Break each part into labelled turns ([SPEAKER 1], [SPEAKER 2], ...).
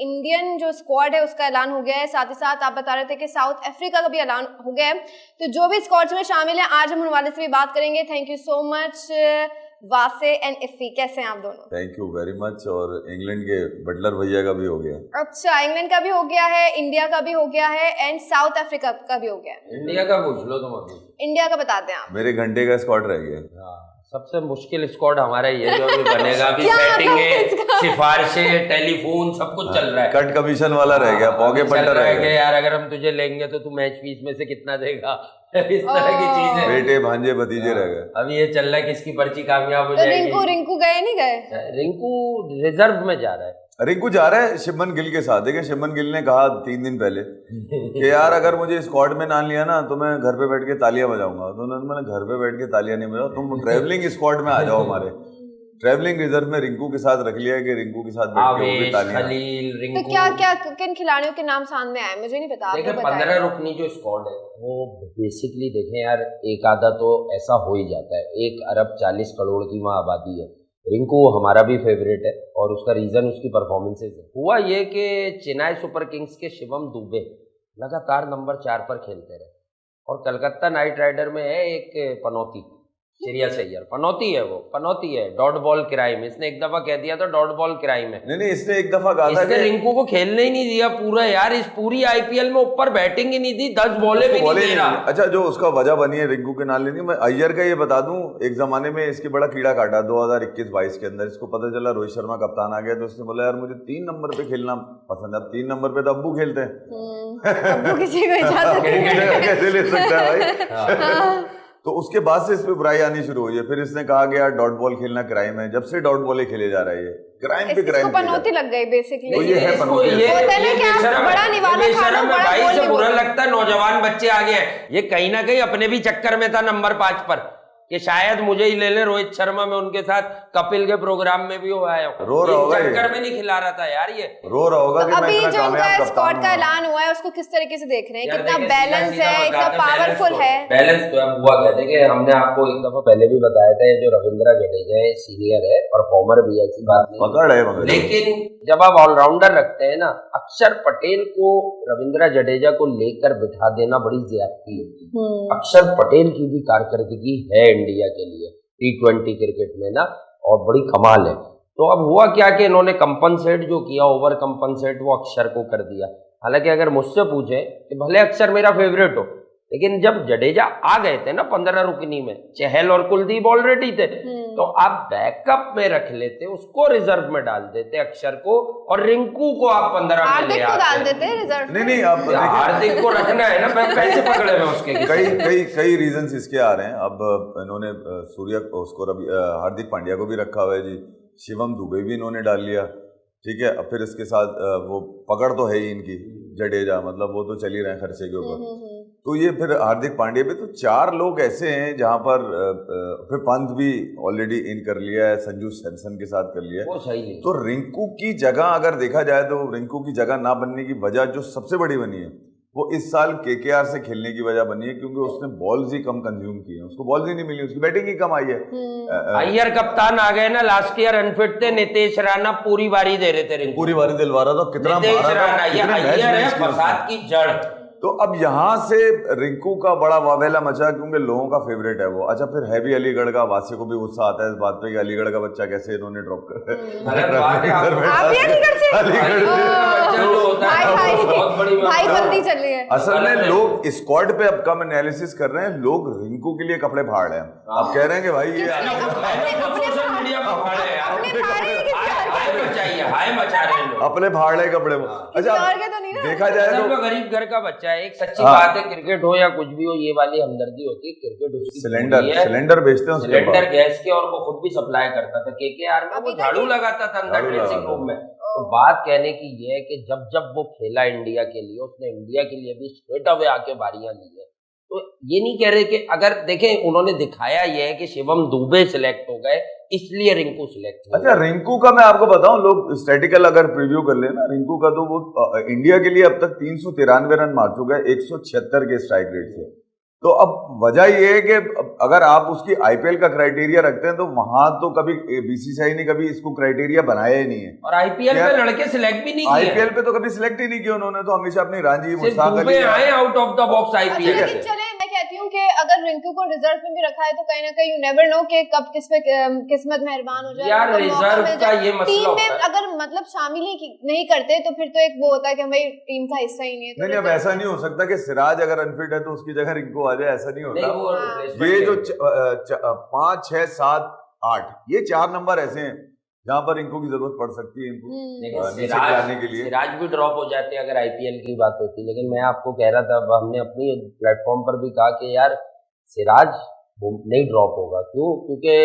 [SPEAKER 1] Indian जो squad है उसका ऐलान हो गया है, साथ ही साथ आप बता रहे थे कि साउथ अफ्रीका का भी ऐलान हो गया है। तो जो भी स्क्वाड्स में शामिल है आज हम उन वाले से भी बात करेंगे। थैंक यू सो मच वासे एंड इफी, कैसे हैं आप दोनों?
[SPEAKER 2] Thank you very much. और इंग्लैंड के बटलर भैया का भी हो गया।
[SPEAKER 1] अच्छा, इंग्लैंड का भी हो गया है, इंडिया का भी हो गया है एंड साउथ अफ्रीका का भी हो गया है।
[SPEAKER 3] इंडिया का पूछ लो तुम अभी।
[SPEAKER 1] इंडिया का बता दें आप।
[SPEAKER 2] मेरे घंटे का स्क्वाड रह गया।
[SPEAKER 3] सबसे मुश्किल स्क्वाड हमारा ही है जो अभी बनेगा। अभी सेटिंग है, सिफारिशें, टेलीफोन सब कुछ चल रहा है।
[SPEAKER 2] कट कमीशन वाला रह गया, पॉके पंटर रह गया।
[SPEAKER 3] यार अगर हम तुझे लेंगे तो तू मैच फीस में से कितना देगा, इस तरह की चीजें।
[SPEAKER 2] बेटे भांजे भतीजे रह गए।
[SPEAKER 3] अभी ये चल रहा है किसकी पर्ची कामयाब हो जाएगी।
[SPEAKER 1] रिंकू गए नहीं गए?
[SPEAKER 3] रिंकू रिजर्व में जा रहा है।
[SPEAKER 2] रिंकू जा रहा है शुभमन गिल के साथ। देखिए शुभमन गिल ने कहा 3 दिन पहले कि यार अगर मुझे स्क्वाड में ना लिया ना तो मैं घर पे बैठ के तालियां बजाऊंगा। तो उन्होंने मैंने घर पे बैठ के तालियां नहीं बजाओ, तुम ट्रैवलिंग स्क्वाड में आ जाओ हमारे। ट्रैवलिंग रिजर्व में रिंकू के साथ रख लिया है कि रिंकू के साथ बैठ के वो भी तालियां।
[SPEAKER 1] तो क्या किन खिलाड़ियों के नाम सामने आए मुझे नहीं पता।
[SPEAKER 3] देखिए 15 रुकनी जो स्क्वाड है वो बेसिकली देखें यार, एक आधा तो ऐसा हो ही जाता है। 1 अरब 40 करोड़ की वहाँ आबादी है। रिंकू हमारा भी फेवरेट है और उसका रीज़न उसकी परफॉर्मेंसेज है। हुआ ये कि चेन्नई सुपर किंग्स के शिवम दुबे लगातार नंबर 4 पर खेलते रहे और कलकत्ता नाइट राइडर में है एक पनौती, सीरियस है यार, पनौती है, वो पनौती है, डॉट बॉल क्राइम। इसने एक दफा कह दिया था डॉट बॉल क्राइम है।
[SPEAKER 2] नहीं इसने एक दफा कहा था
[SPEAKER 3] कि रिंकू को खेलने ही नहीं दिया पूरा यार। इस पूरी आईपीएल में ऊपर बैटिंग ही नहीं दी, 10 बॉलें भी नहीं दे रहा।
[SPEAKER 2] अच्छा, जो उसका वजह बनी है रिंकू के नाम लेनी, मैं अय्यर का ये बता दूं, एक जमाने में इसके बड़ा कीड़ा काटा 2021-22 के अंदर। इसको पता चला रोहित शर्मा कप्तान आ गया तो उसने बोला यार मुझे 3 नंबर पे खेलना पसंद है। अब 3 नंबर पे तो अब्बू खेलते हैं।
[SPEAKER 1] अब्बू किसी को इजाजत
[SPEAKER 2] कैसे ले सकता है भाई। तो उसके बाद से इस पे बुराई आनी शुरू हुई है। फिर इसने कहा कि यार डॉट बॉल खेलना क्राइम है। जब से डॉट बॉल खेले जा रहा है ये क्राइम पे क्राइम।
[SPEAKER 1] पनौती लग गई बेसिकली।
[SPEAKER 2] तो ये है पनौती।
[SPEAKER 1] बड़ा निवाला
[SPEAKER 3] भाई से बुरा लगता है नौजवान बच्चे आ गए। ये कहीं ना कहीं अपने भी चक्कर में था नंबर 5 पर कि शायद मुझे ही ले ले रोहित शर्मा में उनके साथ कपिल के प्रोग्राम में भी वो आया।
[SPEAKER 2] रो रहा होगा,
[SPEAKER 3] चक्कर में नहीं खिला रहा था यार ये।
[SPEAKER 2] रो रहा होगा कि
[SPEAKER 1] अभी जो उनका स्क्वाड का ऐलान हुआ है उसको किस तरीके से देख रहे हैं? कितना बैलेंस है, इतना पावरफुल है?
[SPEAKER 3] बैलेंस तो अब हुआ कहते कि हमने आपको एक दफा पहले भी बताया था, ये जो रविंद्र जडेजा है सीनियर है, परफॉर्मर भी, ऐसी बात नहीं
[SPEAKER 2] पकड़ है।
[SPEAKER 3] लेकिन जब आप ऑलराउंडर रखते हैं ना, अक्षर पटेल को रविंद्र जडेजा को लेकर बिठा देना बड़ी ज्यादती होती है। अक्षर पटेल की भी कारकर्दगी है इंडिया के लिए T20 क्रिकेट में ना, और बड़ी कमाल है। तो अब हुआ क्या कि इन्होंने कंपनसेट जो किया, ओवर कंपनसेट, वो अक्षर को कर दिया। हालांकि अगर मुझसे पूछे कि भले अक्षर मेरा फेवरेट हो, लेकिन जब जडेजा आ गए थे ना 15 रुकनी में, चहल और कुलदीप ऑलरेडी थे, तो आप बैकअप में रख लेते, उसको रिजर्व में डाल देते अक्षर को, और रिंकू को आप 15 में ले आते,
[SPEAKER 1] डाल देते रिजर्व।
[SPEAKER 2] नहीं अब
[SPEAKER 3] हार्दिक को रखना है ना, पैसे पकड़े हुए उसके।
[SPEAKER 2] कई रीजंस इसके आ रहे हैं। अब इन्होंने सूर्य उसको हार्दिक पांड्या को भी रखा हुआ है जी, शिवम दुबे भी इन्होंने डाल लिया, ठीक है। अब फिर इसके साथ वो पकड़ तो है ही इनकी, जडेजा, मतलब वो तो चल ही रहे हैं खर्चे के ऊपर। तो ये फिर हार्दिक पांड्या भी, तो 4 लोग ऐसे हैं जहां पर फिर पंत भी ऑलरेडी इन कर लिया है, संजू सैमसन के साथ कर लिया है।
[SPEAKER 3] वो सही है।
[SPEAKER 2] तो रिंकू की जगह अगर देखा जाए तो रिंकू की जगह ना बनने की वजह जो सबसे बड़ी बनी है वो इस साल केकेआर से खेलने की वजह बनी है, क्योंकि उसने बॉल्स ही कम कंज्यूम की है, उसको बॉल्स ही नहीं मिली, उसकी बैटिंग ही कम आई है।
[SPEAKER 3] अय्यर कप्तान आ गए ना, लास्ट ईयर अनफिट थे, नितेश राणा पूरी बारी दे रहे थे,
[SPEAKER 2] पूरी बारी दिलवा रहा था, कितना
[SPEAKER 3] अय्यर है फसाद की जड़।
[SPEAKER 2] तो अब यहाँ से रिंकू का बड़ा वावेला मचा, क्योंकि लोगों का फेवरेट है वो। अच्छा, फिर है भी अलीगढ़ का, वासी को भी गुस्सा आता है इस बात पे कि अलीगढ़ का बच्चा कैसे इन्होंने ड्रॉप कर असल में लोग स्क्वाड पे अब कम एनालिसिस कर रहे हैं, लोग रिंकू के लिए कपड़े फाड़ रहे हैं। अब कह रहे हैं कि भाई ये अपने फाड़ रहे कपड़े। अच्छा, देखा जाए तो
[SPEAKER 3] गरीब घर का बच्चा है, एक सच्ची बात है, क्रिकेट हो या कुछ भी हो, ये वाली हमदर्दी होती है। क्रिकेट उसकी
[SPEAKER 2] सिलेंडर बेचते हैं,
[SPEAKER 3] सिलेंडर गैस के, और वो खुद भी सप्लाई करता था केकेआर में, वो झाड़ू लगाता था अंदर ड्रेसिंग रूम में। तो बात कहने की ये है कि जब वो खेला इंडिया के लिए, उसने इंडिया के लिए भी स्ट्रेट अवे आके बारियां ली है। तो ये नहीं कह रहे कि अगर देखें, उन्होंने दिखाया ये है कि शिवम दुबे सिलेक्ट हो गए, इसलिए रिंकू सिलेक्ट हो।
[SPEAKER 2] अच्छा, रिंकू का मैं आपको बताऊं, लोग स्टैटिकल अगर प्रीव्यू कर लेना रिंकू का, तो वो इंडिया के लिए अब तक 393 रन मार चुका है 176 के स्ट्राइक रेट से। तो अब वजह ये है कि अगर आप उसकी आईपीएल का क्राइटेरिया रखते हैं तो वहां तो कभी बीसीसीआई ने कभी इसको क्राइटेरिया बनाया ही नहीं है।
[SPEAKER 3] और आईपीएल पे लड़के सिलेक्ट भी नहीं किए।
[SPEAKER 2] आईपीएल पे तो कभी सिलेक्ट ही नहीं किया उन्होंने, तो हमेशा अपनी रांझी
[SPEAKER 3] सिर्फ
[SPEAKER 2] मुश्ताक
[SPEAKER 3] दुबे
[SPEAKER 2] अली
[SPEAKER 3] आए out of the box IPL
[SPEAKER 1] अच्छा, लेकिन चले मैं कहती हूँ कि अगर रिंकू को रिजर्व में भी रखा है तो कहीं ना कहीं यू नेवर नो कि कब किस पे किस्मत मेहरबान हो जाए।
[SPEAKER 3] यार
[SPEAKER 1] कब मौका
[SPEAKER 3] रिजर्व
[SPEAKER 1] मिल
[SPEAKER 3] का
[SPEAKER 1] जाए।
[SPEAKER 3] ये मसला
[SPEAKER 1] टीम में
[SPEAKER 3] होता है।
[SPEAKER 1] अगर मतलब शामिल ही नहीं करते तो फिर तो एक वो होता है कि भाई टीम का हिस्सा ही नहीं है। तो
[SPEAKER 2] नहीं, अब
[SPEAKER 1] reserve
[SPEAKER 2] ऐसा नहीं हो सकता कि सिराज अगर अनफिट है तो उसकी जगह रिंकू आ जाए, ऐसा नहीं
[SPEAKER 3] नहीं
[SPEAKER 2] होता।
[SPEAKER 3] वो
[SPEAKER 1] हाँ।
[SPEAKER 3] replacement
[SPEAKER 2] ये जो
[SPEAKER 3] के-
[SPEAKER 2] 5, 6, 7, 8 ये 4 नंबर ऐसे हैं जहां पर रिंकू की जरूरत पड़ सकती है इनको
[SPEAKER 3] लेकिन
[SPEAKER 2] नीचे गिराने के लिए।
[SPEAKER 3] सिराज भी ड्रॉप हो जाते हैं अगर आईपीएल की बात होती। लेकिन मैं आपको कह रहा था, अब हमने अपनी प्लेटफॉर्म पर भी कहा कि यार सिराज वो नहीं ड्रॉप होगा। क्यों? क्योंकि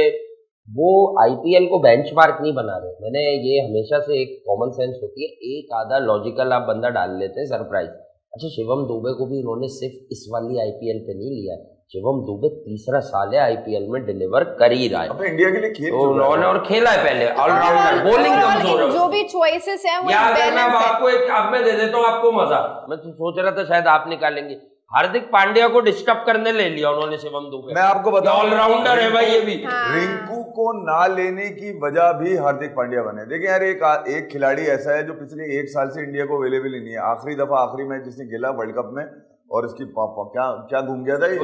[SPEAKER 3] वो आईपीएल को बेंचमार्क नहीं बना रहे। मैंने ये हमेशा से एक कॉमन सेंस होती है, एक आधा लॉजिकल आप बंदा डाल लेते हैं सरप्राइज। अच्छा, शिवम दुबे को भी उन्होंने सिर्फ इस वाली आईपीएल पे नहीं लिया। शिवम दुबे तीसरा साल है आईपीएल में डिलीवर कर ही रहा है।
[SPEAKER 2] अपने इंडिया के लिए खेल
[SPEAKER 3] तो
[SPEAKER 2] चुका है।
[SPEAKER 3] उन्होंने और खेला है पहले ऑलराउंडर, बॉलिंग कमजोर है।
[SPEAKER 1] जो भी चॉइसेस है वो
[SPEAKER 3] या अगर मैं अब
[SPEAKER 1] बैलेंस है।
[SPEAKER 3] आपको एक अब मैं दे देता हूँ आपको मजा, मैं तो सोच रहा था शायद आप निकालेंगे। हार्दिक पांड्या को डिस्टर्ब करने ले लिया उन्होंने शिवम दुबे।
[SPEAKER 2] मैं आपको बताऊं,
[SPEAKER 3] ऑलराउंडर है भाई ये भी।
[SPEAKER 1] हाँ।
[SPEAKER 2] रिंकू को ना लेने की वजह भी हार्दिक पांड्या बने। देखिए यार, एक खिलाड़ी ऐसा है जो पिछले 1 साल से इंडिया को अवेलेबल ही नहीं है। आखिरी मैच जिसने खेला वर्ल्ड कप में, और इसकी क्या घूम गया था ये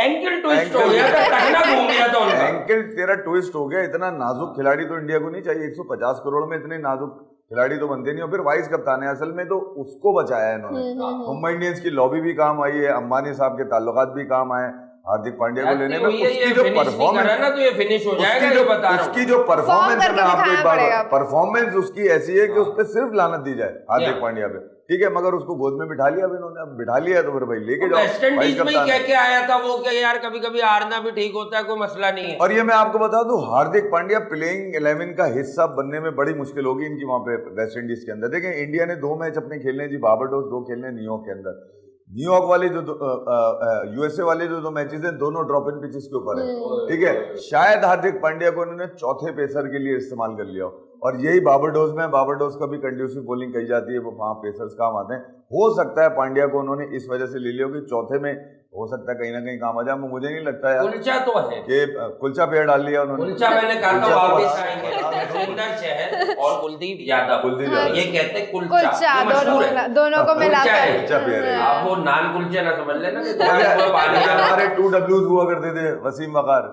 [SPEAKER 3] एंकल ट्विस्ट हो गया था, टखना घूम गया था उनका।
[SPEAKER 2] एंकल तेरा ट्विस्ट हो गया। इतना नाजुक खिलाड़ी तो इंडिया को नहीं चाहिए। 150 करोड़ में इतने नाजुक खिलाड़ी तो बनते नहीं। और फिर वाइस कप्तान है असल में, तो उसको बचाया है इन्होंने। मुंबई इंडियंस की लॉबी भी काम आई है, अंबानी साहब के ताल्लुकात भी काम आए हार्दिक पांड्या को लेने में। उसकी जो परफॉर्मेंस
[SPEAKER 3] ना तो ये फिनिश हो जाएगा, ये बता रहा हूं।
[SPEAKER 2] उसकी जो परफॉर्मेंस है, मैं आपको एक
[SPEAKER 1] पड़ेगा।
[SPEAKER 2] बात, परफॉर्मेंस उसकी ऐसी है कि उस पर सिर्फ लानत दी जाए हार्दिक पांड्या पे। ठीक है, मगर उसको गोद में बिठा लिया अब इन्होंने। अब बिठा लिया तो फिर भाई लेके जाओ।
[SPEAKER 3] वेस्ट इंडीज में ही कह के आया था वो कि यार कभी कभी हारना भी ठीक होता है, कोई मसला नहीं है।
[SPEAKER 2] और ये मैं आपको बता दूं, हार्दिक पांड्या प्लेइंग 11 का हिस्सा बनने में बड़ी मुश्किल होगी इनकी वहां पे वेस्ट इंडीज के अंदर। देखिए, इंडिया ने 2 मैच अपने खेलने जी, बारबाडोस 2 खेलने न्यूयॉर्क के अंदर। न्यूयॉर्क वाले जो यूएसए वाले जो 2 मैचेस हैं, दोनों ड्रॉप इन पिचेस के ऊपर है। ठीक है, शायद हार्दिक पांड्या को उन्होंने चौथे पेसर के लिए इस्तेमाल कर लिया। और यही बारबाडोस में, बारबाडोस का भी कंड्यूसिव बॉलिंग कही जाती है, वो वहाँ पेसर्स काम आते हैं। हो सकता है पांड्या को उन्होंने इस वजह से ले लिया कि चौथे में हो सकता है कहीं ना कहीं काम आ जाए। मुझे नहीं लगता यार
[SPEAKER 3] कुलचा तो है
[SPEAKER 2] कि कुलचा पेयर डाल लिया उन्होंने।
[SPEAKER 3] कुलचा मैंने कहा था
[SPEAKER 2] कुलचा तो
[SPEAKER 3] वापस
[SPEAKER 2] बड़ा-
[SPEAKER 3] आएंगे सुरेंद्र चहल और कुलदीप यादव।
[SPEAKER 2] कुलदीप यादव।
[SPEAKER 3] ये कहते हैं
[SPEAKER 1] कुलचा
[SPEAKER 3] ये मशहूर है।
[SPEAKER 1] दोनों को
[SPEAKER 3] कुलचा है,
[SPEAKER 1] मिलाकर
[SPEAKER 2] कुलचा पेयर है।
[SPEAKER 3] आप वो नान कुलचे ना समझ लेना कि
[SPEAKER 2] पहले हमारे 2 Ws हुआ करते थे, वसीम वकार।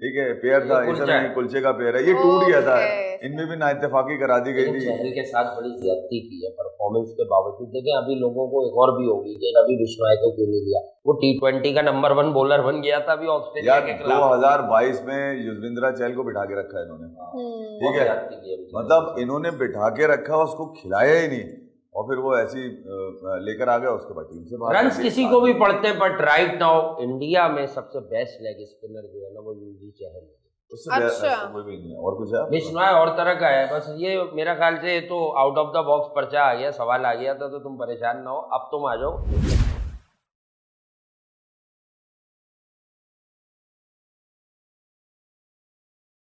[SPEAKER 2] ठीक है, पेयर था,
[SPEAKER 3] ये
[SPEAKER 2] इस
[SPEAKER 3] कुलचा है।
[SPEAKER 2] कुलचे का पेयर है। ये टूट गया था,
[SPEAKER 1] ओके।
[SPEAKER 2] इनमें भी नाइत्तेफाकी करा दी गई
[SPEAKER 3] लेकिन
[SPEAKER 2] थी।
[SPEAKER 3] चहल के साथ बड़ी ज्यादती की है परफॉर्मेंस के बावजूद। देखें अभी लोगों को एक और भी होगी कि रवि बिश्नोई को क्यों नहीं लिया। वो T20 का नंबर 1 बॉलर बन गया था अभी ऑस्ट्रेलिया
[SPEAKER 2] यार
[SPEAKER 3] के खिलाफ।
[SPEAKER 2] 2022 में युजवेंद्र चहल को बिठा के रखा है इन्होंने। ठीक है,
[SPEAKER 3] ज्यादती की है अभी।
[SPEAKER 2] मतलब इन्होंने बिठा के रखा, उसको खिलाया ही नहीं, और फिर वो ऐसी लेकर आ गया। उसके बाद टीम से बाहर
[SPEAKER 3] रन्स
[SPEAKER 2] कर दिया।
[SPEAKER 3] किसी को भी पड़ते, बट राइट नाउ इंडिया में सबसे बेस्ट लेग स्पिनर जो है ना वो यूजी चहल है।
[SPEAKER 2] उससे बेहतर
[SPEAKER 1] अच्छा।
[SPEAKER 2] ऐसा कोई भी नहीं है। और कुछ है?
[SPEAKER 3] बिश्नोई और तरह का है, बस ये मेरा ख्याल से तो आउट ऑफ द बॉक्स पर्चा आ गया, सवाल आ गया था, तो तुम परेशान ना हो। अब तुम आ जाओ।